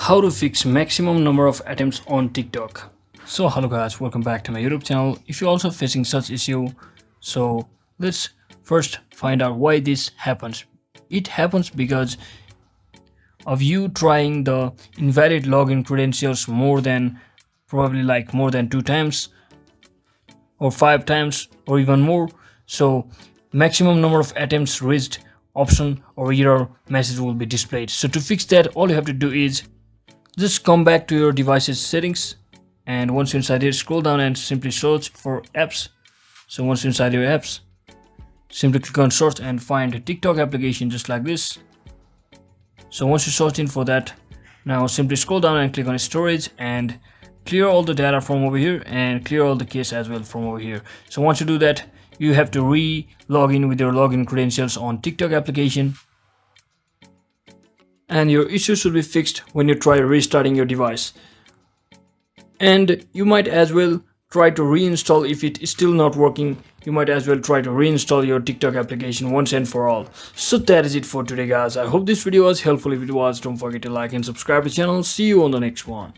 how to fix maximum number of attempts on TikTok. So hello guys, welcome back to my YouTube channel. If you're also facing such issue, so let's first find out why this happens. It happens because of you trying the invalid login credentials more than 2 times or 5 times or even more. So maximum number of attempts reached option or error message will be displayed. So to fix that, all you have to do is just come back to your device's settings, and once you're inside here, scroll down and simply search for apps. So once you're inside your apps, simply click on search and find a TikTok application just like this. So once you search in for that, now simply scroll down and click on storage and clear all the data from over here and clear all the cache as well from over here. So once you do that, you have to re-log in with your login credentials on TikTok application, and your issue should be fixed when you try restarting your device. And you might as well try to reinstall. If it is still not working, you might as well try to reinstall your TikTok application once and for all. So that is it for today guys. I hope this video was helpful. If it was, don't forget to like and subscribe to the channel. See you on the next one.